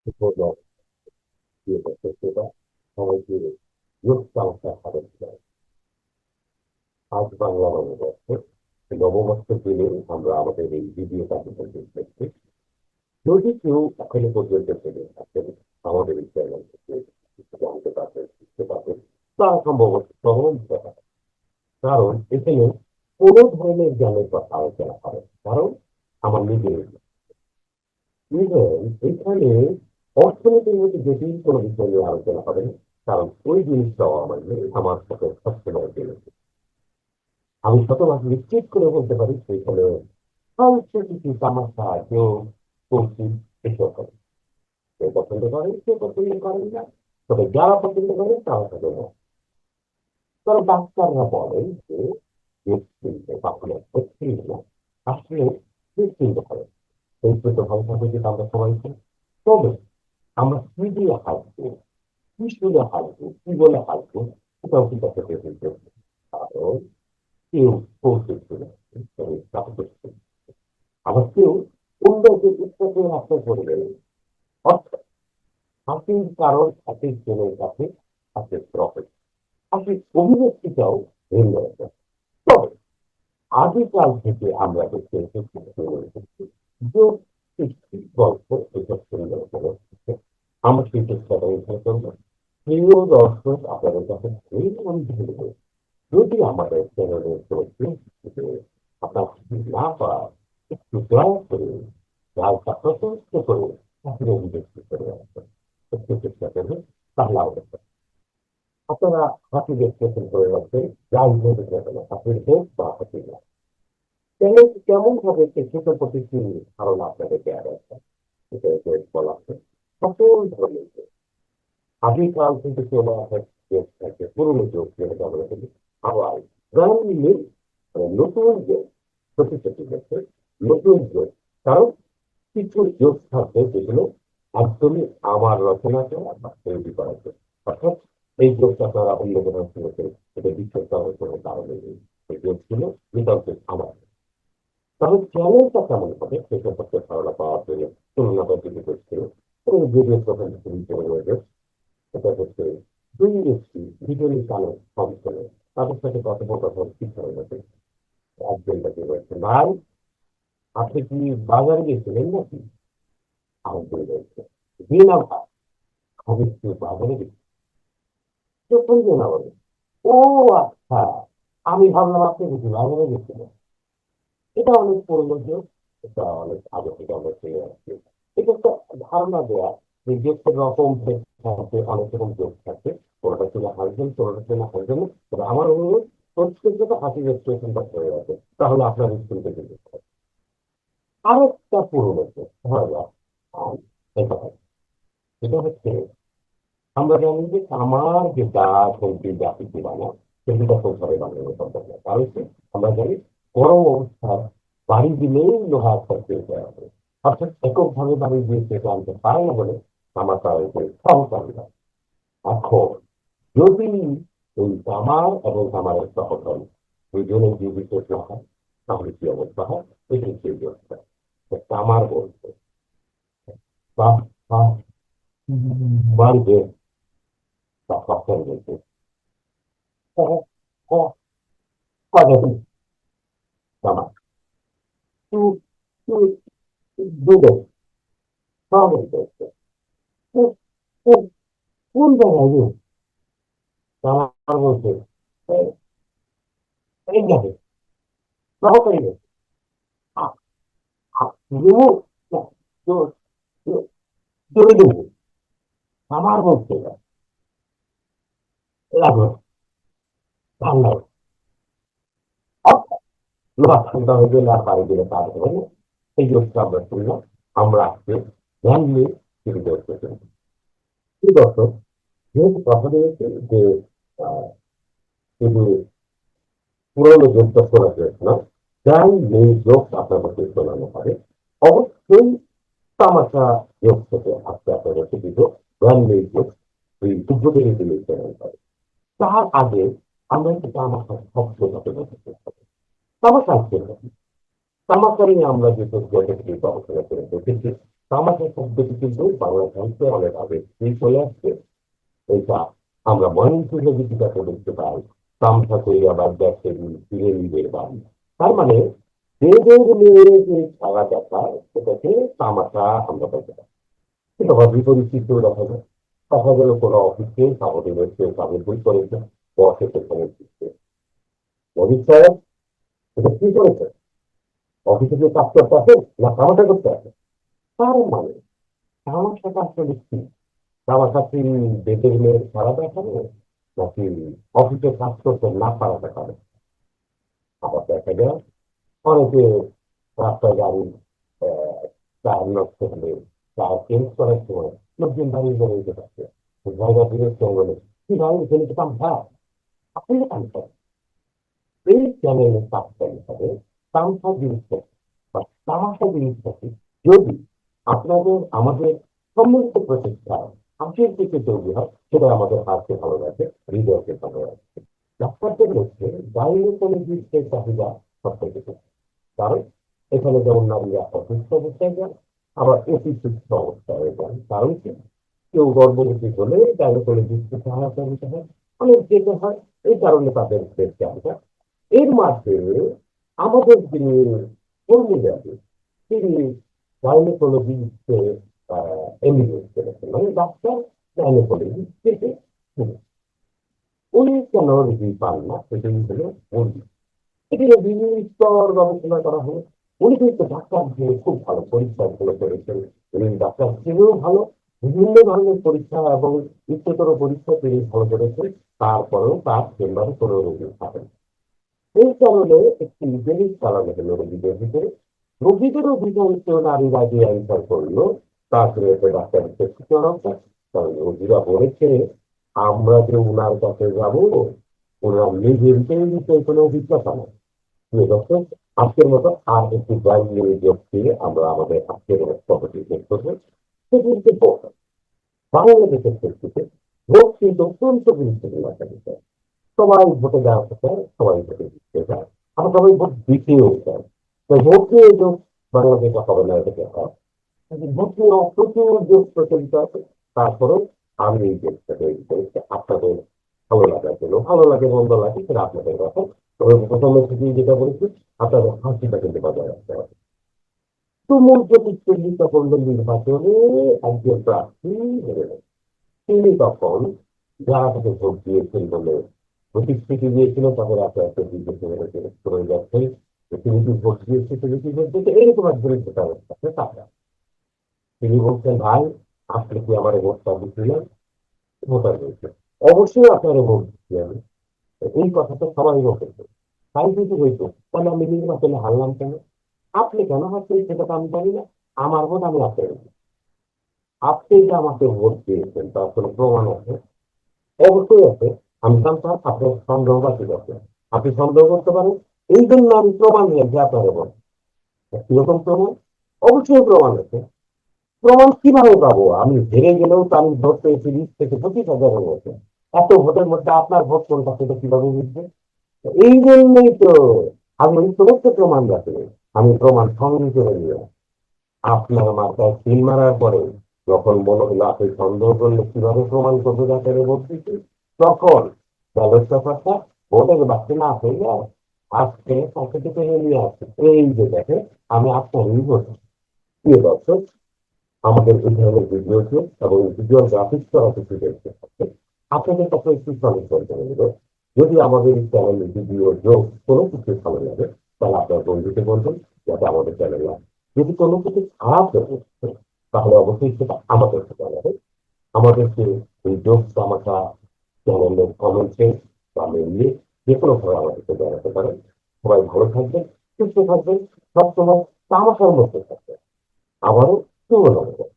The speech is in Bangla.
সুখবর দিয়ে করতে সেটা সবাইকে যোগ সংস্থা হবে। আজ বাংলা নববর্ষ, নববর্ষের দিনে আমরা আমাদের এই ভিডিও কার্যক্রম দেখছি। যদি কেউ এখনো পর্যন্ত থেকে থাকেন আমাদের এই চ্যানেল থেকে জানতে পারবেন, শিখতে পারবেন, তারা সম্ভবত সহজ কথা। কারণ এখানে কোনো ধরনের জ্ঞানের কথা আলোচনা করে, কারণ আমার নিজের ইভেন এখানে অর্থনীতির মধ্যে জটিল কোনো বিষয় নিয়ে আলোচনা হবে না। কারণ ওই জিনিসটাও আমার সাথে সবসময় জড়িত। আমি শতভাগ নিশ্চিত করে বলতে পারি সেখানে হয়তো কিছু সমস্যা কেউ করছি এসব করে। কেউ পছন্দ করেন, কেউ পছন্দ করেন না। তবে যারা পছন্দ করেন তারা তাদের না। কারণ ডাক্তাররা বলেন যে নিশ্চিন্তে কখনো সত্যি না, আসলে নিশ্চিন্ত করেন এই প্রতি ভালো থাকবে যেটা আমরা সবাই চাই। তবে আমরা কি দিয়ে হাসবো, কি শুনে হাসবো, কি বলে হাসবো, সেটাও কিন্তু একটা পেতে। কারণ কেউ পৌঁছেছে না, আবার কেউ অন্যদের ইচ্ছাকে হাসতে করবে। অর্থাৎ হাসির কারণ হাসির জনের কাছে হাসির প্রফিট, হাসির অভিব্যক্তিটাও ভিন্ন রকম। তবে আদিকাল থেকে আমরা দেখতে এসেছি যে একটি গল্প এটা সুন্দর করে আমরা সেই চেষ্টাটা উদ্ধার করবো। প্রিয় দর্শক, আপনাদের কাছে এই অনুরোধ করব, যদি আমাদের চ্যানেলের প্রতি আপনার না পাওয়া একটু দয়া করে লালটা প্রশস্ত করে তাহলে অভিব্যক্তি করে আসবেন, একটু চেষ্টা করবেন, তাহলে আমাদের আপনারা হাতি দেখতেছেন করে রাখবেন, যাই হোক না কেন হাতির হোক বা হাতির না, কেমন ভাবে সেটার প্রতি কি ধারণা আপনাদের দেওয়া রয়েছে সেটা বলা হয়। সকল ধরনের আদিকাল থেকে চলে আসা যোগ থাকে, পুরনো যোগ যেটাকে আমরা বলি। আবার গ্রামীণ নতুন যোগ, ছোট ছোট ক্ষেত্রে নতুন যোগ। কারণ কিছু যোগ থাকবে যেগুলো একদমই আমার রচনা করা বা তৈরি করা যোগ। অর্থাৎ এই যোগটা আপনারা অন্য কোথাও শুনেছেন, এটা বিশ্বস্ত কোনো কারণে নেই। এই যোগগুলো বিতর্ক আমার। তবে চ্যালেঞ্জটা কেমন হবে সে সম্পর্কে ধারণা পাওয়ার জন্য তুলনা পদ্ধতি করছিল এবং ভিডিও প্রথম রয়েছে। এটা হচ্ছে দুই ব্যক্তি দুজনই কালো সমস্যা, তাদের সাথে কথোপকথন শিক্ষা হয়েছে। একজন তাকে বলছে, ভাই আপনি কি বাজারে গেছিলেন নাকি? আরেকজন বলছে, জি না ভাই, আমি কি বাজারে গেছি। তখন না বলে, ও আচ্ছা, আমি ভাবলাম আপনি কিছু বাজারে গেছিলেন। এটা অনেক পুরোনো যোগ, এটা অনেক আগে থেকে আমরা চলে আসছি। এটা একটা ধারণা দেওয়া যে যোগের রকম থাকে, অনেক রকম যোগ থাকে। কোনোটা ছিল হাসবেন, কোনোটা ছিল হাসবেন। তবে আমার অনুরোধ প্রত্যেকটা হাসির এক্সপ্রেশনটা হয়ে গেছে, তাহলে আপনার স্কুল থেকে যেতে হবে। আরেকটা পুরোনো যোগ ধরা যাক এটা হয়। এটা হচ্ছে আমরা জানি যে আমার যে দাঁত হলদি জাতি কি বানা সেগুলো সংসারে বানানো সম্ভব না। কারণ কি আমরা জানি গরম অবস্থায় বাড়ি দিলেই লোহা খরচে হয়ে যাবে। অর্থাৎ এককভাবে বাড়ি দিয়ে সেটা আনতে পারে না বলে আমার তার উপরে সংসার হয়। এখন যদি ওই তামার এবং তামারের সহকরণ দুজনের যে বিশেষ না হয়, তাহলে কি অবস্থা হয়? এটি সেই অবস্থা। তামার বলছে বা বাড়িতে কথা বলছে কথা tu, dove? Come questo? Un bene, আমার বলছে, এই যাবে, সহকারী দেবো, চলে দেবো, আমার বলছে, লাগবে, ঠান্ডা, ঠান্ডা হয়ে গেলে আর বাড়ি দিলে কাজ হবে না। এই যোগটা আমরা শুনলাম, আমরা আজকে ধ্যান নিয়ে শুরু করতে চাই। কি দর্শক, যেহেতু কথা বলেছে যে আহ, শুধু পুরোনো যোগটা শোনা হয়েছে না, যাই নেই যোগ আপনাদেরকে শোনানো হবে। অবশ্যই তামাশা যোগ থেকে আজকে আপনাদের সুবিধ ব্র্যান্ড নেই যোগ এই উদ্বোধনী দিলে চ্যানেল হবে। তার আগে আমরা একটু তামাশা শব্দটাকে বলতে চেষ্টা করি। তামাশা আসছে নাকি? তামাশা নিয়ে আমরা যে গল্পটি গবেষণা করে দেখেছি, তামাশা শব্দটি কিন্তু বাংলা সাহিত্যে অনেক আগে থেকেই চলে আসছে। এটা আমরা ময়মনসিংহ গীতিকাকে দেখতে পাই, তামসা করিয়া বাজার ফিরে নিজের বাড়ি। তার মানে দেবের মেয়ের যে খেলা দেখা, সেটাকে তামাশা আমরা বলতে পারি। কিন্তু আবার বিপরীত চিত্র দেখা যায়। দেখা গেল কোনো অফিসে সারাদিনের কেউ কাগজ বই করেছে, বসে সেখানে দিচ্ছে, মজিদ সাহেব এটা কি করেছে, অফিসে যে কাজ করতে আসে না তামাশা করতে আসে। তার মানে তামাশাটা আসলে কি? তামাশা কি দেশের মেয়ের খেলা দেখানো, নাকি অফিসে কাজ করতে না পারা দেখানো? আবার দেখা যায় অনেকে রাস্তায় গাড়ি টায়ার নষ্ট হলে টায়ার চেঞ্জ করার সময় লোকজন দাঁড়িয়ে বেড়ে যেতে পারছে, জায়গা বিরক্ত বলে কি ভাই এখানে তো কাম খারাপ, আপনি কাম করেন। এই চ্যানেলে সাবস্ক্রাইব হবে তামসা জিনিসটা বা তামাশা জিনিসটা কি? যদি আপনাদের আমাদের সম্মিলিত প্রচেষ্টা হাসির দিকে তৈরি হয়, সেটা আমাদের হাসতে ভালো লাগে, হৃদয়কে ভালো লাগে। ডাক্তারদের মধ্যে গাইনোকোলজিস্টের চাহিদা সবথেকে বেশি। কারণ এখানে যেমন নারীরা অসুস্থ অবস্থায় যান, আবার অতি সুস্থ অবস্থায় যান। কারণ কি? কেউ গর্ভবতী হলে গাইনোকোলজিস্টকে সহায়তা নিতে হয়, অনেক যেতে হয়। এই কারণে তাদের চাহিদা। এর মাধ্যমে আমাদের যিনি কর্মী আছে, তিনি গাইনোকোলজিস্টে এমবিবিএস করেছেন, মানে ডাক্তার গাইনোকোলজিস্ট থেকে শুরু। উনি কেন রিভিউ পান না, সেটাই হলো কর্মী। এটি বিভিন্ন স্তর গবেষণা করা হলো। উনি কিন্তু ডাক্তার দিয়ে খুব ভালো পরীক্ষাগুলো করেছেন। উনি ডাক্তার হিসেবেও ভালো, বিভিন্ন ধরনের পরীক্ষা এবং উচ্চতর পরীক্ষা তিনি ভালো করেছেন। তারপরেও তার চেম্বারে কোনো রোগী থাকেন। এই কারণে একটি ইভেন্ট চালানো হলো রোগীদের ভিতরে। রোগীদের অধিকাংশ নারীরা যে অ্যান্সার করলো, তারপরে ডাক্তার উপস্থিত দরকার। কারণ রোগীরা বলেছে আমরা যে উনার কাছে যাবো, ওনার নিজের বিষয়ে কোনো অভিজ্ঞতা নেই। প্রিয় দর্শক, আজকের মতো আর একটি ব্লাইন্ড নিউজ দিয়ে আমরা আমাদের আজকের টপিকটি শেষ করবো। সেটি হচ্ছে ভোট। বাংলাদেশের প্রেক্ষিতে ভোট কিন্তু অত্যন্ত গুরুত্বপূর্ণ একটা বিষয়। সবাই ভোটে যাওয়া চায়, সবাই ভোটে দিতে চায়, আবার সবাই ভোট দিতেও চায়। তো ভোট নিয়ে তো বাংলাদেশে হবে না, এটাকে হয়। ভোট নিয়ে প্রচুর দেশ প্রচলিত আছে। তারপরেও আমি এই দেশটা তৈরি করেছি আপনাদের ভালো লাগার জন্য। ভালো লাগে মন্দ লাগে সেটা আপনাদের কথা। তবে প্রথমে থেকে যেটা বলেছি, আপনাদের হাসিটা কিন্তু বজায় রাখতে হবে। তুমুল প্রতিদ্বন্দ্বিতা করলেন নির্বাচনে, একজন প্রার্থী হেরে গেলেন। তিনি তখন যারা তাকে ভোট দিয়েছেন বলে প্রতিশ্রুতি দিয়েছিল, তাদের একে একে বিজেপি করে যাচ্ছেন। তিনি কি ভোট দিয়েছে, তিনি কি ভোট দিয়েছে, এরকম একজনের যেটা অবস্থা তারা। তিনি বলছেন ভাই আপনি কি আমার ভোটটা দিচ্ছিলেন, ভোটার হয়েছে, অবশ্যই আপনারা ভোট দিচ্ছি আমি। এই কথাটা সবাই বলতেছে। তাই যদি হইতো তাহলে আমি নির্বাচনে হারলাম কেন? আপনি কেন হারছেন সেটা তো আমি জানি না। আমার ভোট আমি আপনার, আপনি যে আমাকে ভোট দিয়েছেন তার কোনো প্রমাণ আছে? অবশ্যই আছে। আমি জানতাম আপনার সন্দেহ বাতিল আছে, আপনি সন্দেহ করতে পারেন। এই জন্য আমি প্রমাণ নিয়েছি আপনার উপর। কিরকম প্রমাণ? অবশ্যই প্রমাণ আছে। প্রমাণ কিভাবে পাবো? আমি হেরে গেলেও তো আমি ভোট পেয়েছি 20 থেকে 25 হাজারের মধ্যে। এত ভোটের মধ্যে আপনার ভোট কোনটা সেটা কিভাবে বুঝবে? এই জন্যই তো আমি সমস্ত প্রমাণ রাখি। আমি প্রমাণ সংগ্রহ করে নিলাম। আপনার মাথায় সিল মারার পরে যখন মনে হলো আপনি সন্দেহ করলে কিভাবে প্রমাণ করবে যাতে ভোট দিচ্ছি, তখন ব্যালট পেপারটা ভোটের বাক্সে না হয়ে আজকে পকেটে করে নিয়ে আসছে। এই যে দেখে আমি আপনারই ভোট। প্রিয় দর্শক, আমাদের এই ধরনের ভিডিওটি এবং ভিডিও গ্রাফিক্স করা কিছু দেখতে পাচ্ছেন। আপনাদের কাছে একটু সচেতন করে দেবো, যদি আমাদের এই চ্যানেলে ভিডিও যোগ কোনো কিছু ভালো লাগে, তাহলে আপনার বন্ধুকে বলবেন যাতে আমাদের চ্যানেল লাগে। যদি কোনো কিছু খারাপ হয়ে তাহলে অবশ্যই সেটা আমাদেরকে জানাবে। আমাদেরকে এই যোগ তামাশা চ্যানেলের কমেন্টে বা মেইলে যে কোনো ভাবে আমাদেরকে জানাতে পারেন। সবাই ভালো থাকবেন, সুস্থ থাকবেন, সবসময় তামাশার মধ্যে থাকবেন। আবারও শুভনগর।